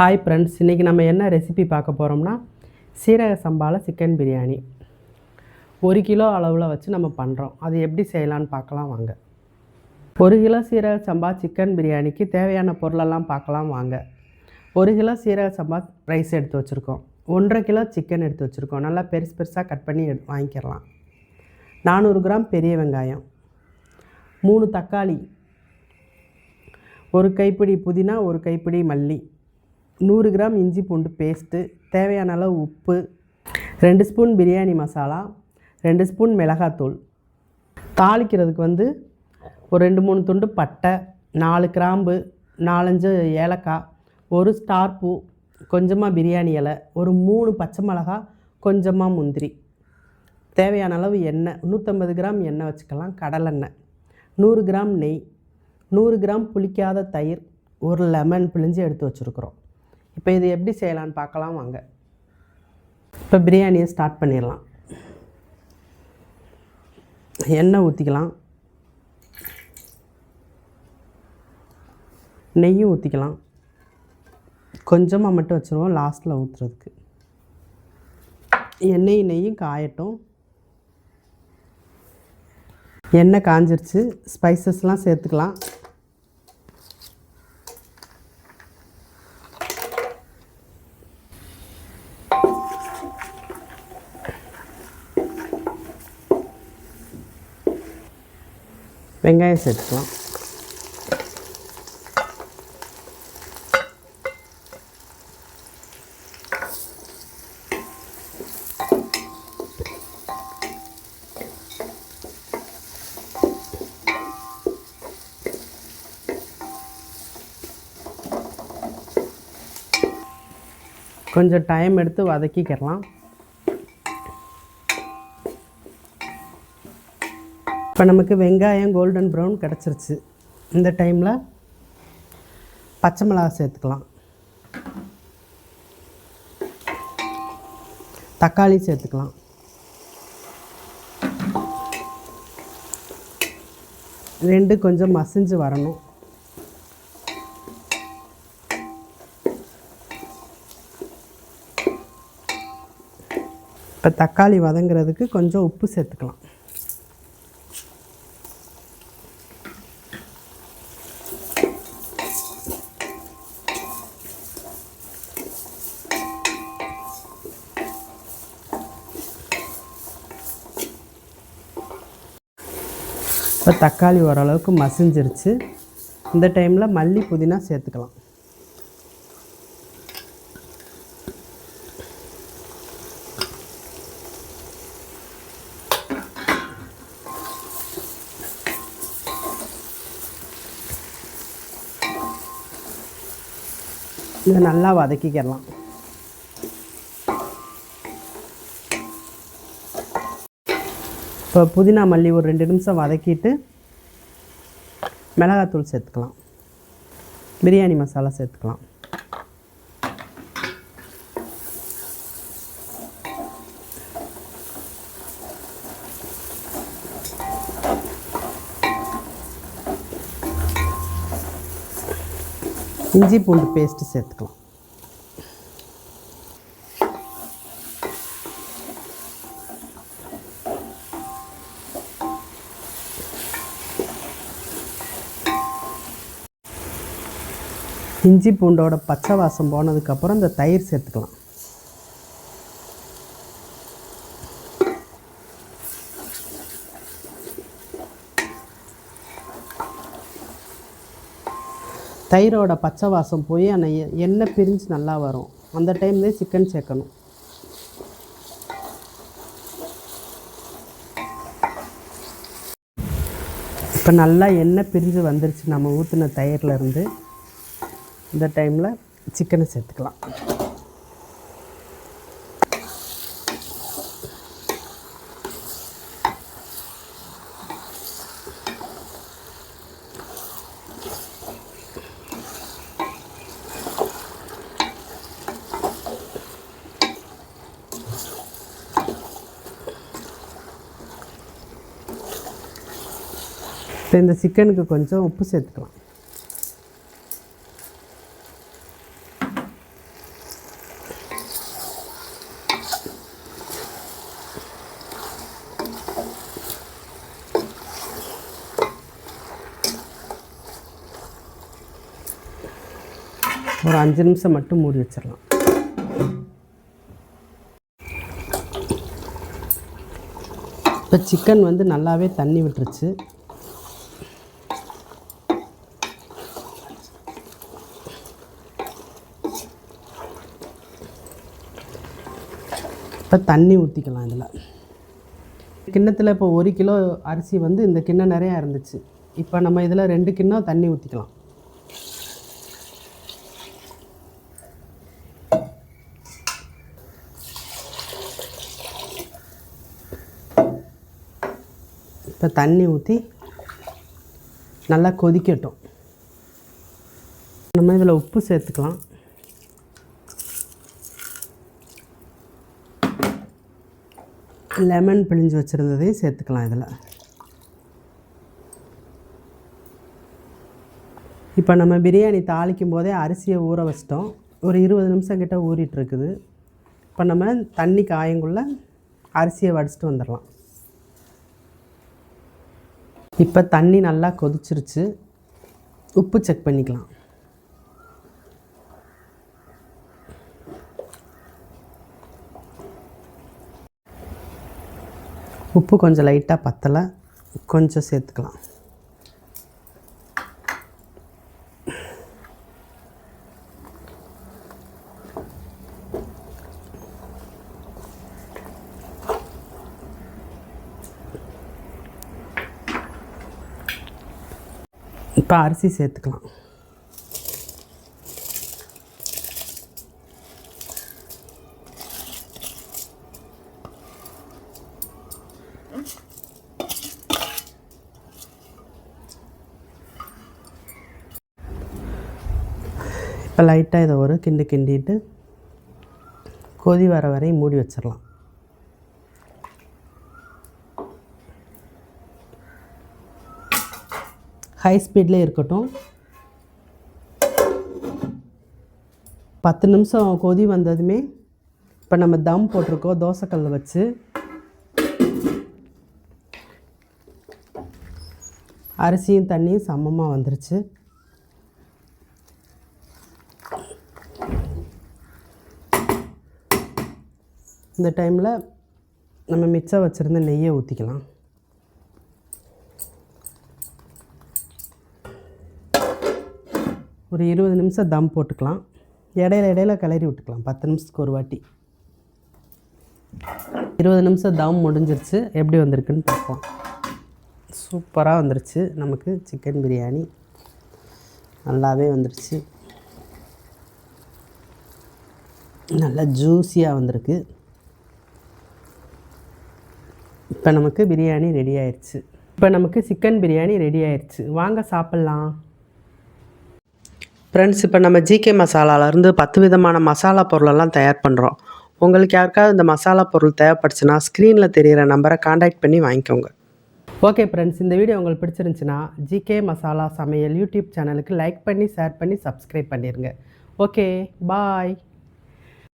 Hi friends, இன்றைக்கி நம்ம என்ன ரெசிபி பார்க்க போகிறோம்னா சீரக சம்பாவில் சிக்கன் பிரியாணி 1 கிலோ அளவில் வச்சு நம்ம பண்ணுறோம். அது எப்படி செய்யலான்னு பார்க்கலாம் வாங்க. 1 கிலோ சீரக சம்பா சிக்கன் பிரியாணிக்கு தேவையான பொருளெல்லாம் பார்க்கலாம் வாங்க. 1 கிலோ சீரக சம்பா ரைஸ் எடுத்து வச்சுருக்கோம். 1.5 கிலோ சிக்கன் எடுத்து வச்சுருக்கோம். நல்லா பெருசாக கட் பண்ணி வாங்கிக்கிறலாம். 400 கிராம் பெரிய வெங்காயம், 3 தக்காளி, 1 கைப்பிடி புதினா, 1 கைப்பிடி மல்லி, 100 கிராம் இஞ்சி பூண்டு பேஸ்ட்டு, தேவையான அளவு உப்பு, 2 ஸ்பூன் பிரியாணி மசாலா, 2 ஸ்பூன் மிளகாத்தூள். தாளிக்கிறதுக்கு ஒரு 2-3 துண்டு பட்டை, 4 கிராம்பு, 4-5 ஏலக்காய், 1 ஸ்டார் பூ, கொஞ்சமாக பிரியாணி இலை, ஒரு 3 பச்சை மிளகா, கொஞ்சமாக முந்திரி. தேவையான அளவு எண்ணெய், 150 கிராம் எண்ணெய் வச்சுக்கலாம். கடலெண்ணெய், 100 கிராம் நெய், 100 கிராம் புளிக்காத தயிர், ஒரு லெமன் பிழிஞ்சு எடுத்து வச்சுருக்குறோம். இப்போ இது எப்படி செய்யலான்னு பார்க்கலாம் வாங்க. இப்போ பிரியாணியை ஸ்டார்ட் பண்ணிடலாம். எண்ணெய் ஊற்றிக்கலாம், நெய்யும் ஊற்றிக்கலாம். கொஞ்சமாக மட்டும் வச்சுருவோம் லாஸ்ட்டில் ஊற்றுறதுக்கு. நெய்யும் காயட்டும். எண்ணெய் காஞ்சிருச்சு. ஸ்பைசஸ்லாம் சேர்த்துக்கலாம். வெங்காயம் சேர்த்துக்கலாம். கொஞ்சம் டைம் எடுத்து வதக்கிக்கிறலாம். இப்போ நமக்கு வெங்காயம் கோல்டன் ப்ரௌன் கிடச்சிருச்சு. இந்த டைமில் பச்சை மிளகா சேர்த்துக்கலாம், தக்காளி சேர்த்துக்கலாம். ரெண்டு கொஞ்சம் மசிஞ்சு வரணும். இப்போ தக்காளி வதங்கிறதுக்கு கொஞ்சம் உப்பு சேர்த்துக்கலாம். இப்போ தக்காளி ஓரளவுக்கு மசிஞ்சிருச்சு. இந்த டைமில் மல்லி புதினா சேர்த்துக்கலாம். இதை நல்லா வதக்கிக்கலாம். இப்போ புதினா மல்லி ஒரு 2 நிமிஷம் வதக்கிட்டு மிளகாத்தூள் சேர்த்துக்கலாம். பிரியாணி மசாலா சேர்த்துக்கலாம். இஞ்சி பூண்டு பேஸ்ட்டு சேர்த்துக்கலாம். இஞ்சி பூண்டோட பச்சை வாசம் போனதுக்கப்புறம் இந்த தயிர் சேர்த்துக்கலாம். தயிரோட பச்சை வாசம் போய் அந்த எண்ணெய் பிரிஞ்சு நல்லா வரும். அந்த டைம்லேயே சிக்கன் சேர்க்கணும். இப்போ நல்லா எண்ணெய் பிரிஞ்சு வந்துருச்சு நம்ம ஊற்றின தயிர்லேருந்து. இந்த டைமில் சிக்கனை சேர்த்துக்கலாம். இப்போ இந்த சிக்கனுக்கு கொஞ்சம் உப்பு சேர்த்துக்கலாம். ஒரு 5 நிமிஷம் மட்டும் மூடி வச்சிடலாம். இப்போ சிக்கன் வந்து நல்லாவே தண்ணி விட்டுருச்சு. இப்போ தண்ணி ஊற்றிக்கலாம். இதில் கிண்ணத்தில் இப்போ 1 கிலோ அரிசி வந்து இந்த கிண்ணம் நிறையா இருந்துச்சு. இப்போ நம்ம இதில் 2 கிண்ணம் தண்ணி ஊற்றிக்கலாம். இப்போ தண்ணி ஊற்றி நல்லா கொதிக்கட்டும். நம்ம இதில் உப்பு சேர்த்துக்கலாம். லெமன் பிழிஞ்சு வச்சுருந்ததையும் சேர்த்துக்கலாம் இதில். இப்போ நம்ம பிரியாணி தாளிக்கும் போதே அரிசியை ஊற வச்சிட்டோம். ஒரு 20 நிமிஷம் கிட்ட ஊறிட்டுருக்குது. இப்போ நம்ம தண்ணி காயங்குள்ளே அரிசியை வடிச்சிட்டு வந்துடலாம். இப்போ தண்ணி நல்லா கொதிச்சிருச்சு. உப்பு செக் பண்ணிக்கலாம். உப்பு கொஞ்சம் லைட்டாக பத்தலை, கொஞ்சம் சேர்த்துக்கலாம். இப்போ அரிசி சேர்த்துக்கலாம். இப்போ லைட்டாக இதை ஒரு கிண்டிட்டு கொதி வர வரை மூடி வச்சிடலாம். ஹை ஸ்பீட்லேயே இருக்கட்டும். 10 நிமிஷம் கொதி வந்ததுமே இப்போ நம்ம தம் போட்டிருக்கோம் தோசைக்கல் வச்சு. அரிசியும் தண்ணியும் சமமாக வந்துருச்சு. இந்த டைமில் நம்ம மிச்சம் வச்சுருந்த நெய்யை ஊற்றிக்கலாம். ஒரு 20 நிமிஷம் தம் போட்டுக்கலாம். இடையில கிளறி விட்டுக்கலாம் 10 நிமிஷத்துக்கு ஒரு வாட்டி. 20 நிமிஷம் தம் முடிஞ்சிருச்சு. எப்படி வந்திருக்குன்னு பார்ப்போம். சூப்பராக வந்துருச்சு. நமக்கு சிக்கன் பிரியாணி நல்லாவே வந்துருச்சு. நல்லா ஜூஸியாக வந்திருக்கு. இப்போ நமக்கு பிரியாணி ரெடி ஆயிடுச்சு. இப்போ நமக்கு சிக்கன் பிரியாணி ரெடி ஆயிடுச்சு. வாங்க சாப்பிட்லாம். ஃப்ரெண்ட்ஸ், இப்போ நம்ம ஜிகே மசாலாவிலேருந்து 10 விதமான மசாலா பொருளெல்லாம் தயார் பண்ணுறோம். உங்களுக்கு யாருக்காவது இந்த மசாலா பொருள் தேவைப்படுச்சுன்னா ஸ்க்ரீனில் தெரிகிற நம்பரை காண்டாக்ட் பண்ணி வாங்கிக்கோங்க. ஓகே ஃப்ரெண்ட்ஸ், இந்த வீடியோ உங்களுக்கு பிடிச்சிருந்துச்சுன்னா ஜிகே மசாலா சமையல் யூடியூப் சேனலுக்கு லைக் பண்ணி ஷேர் பண்ணி சப்ஸ்கிரைப் பண்ணிடுங்க. ஓகே, பாய்.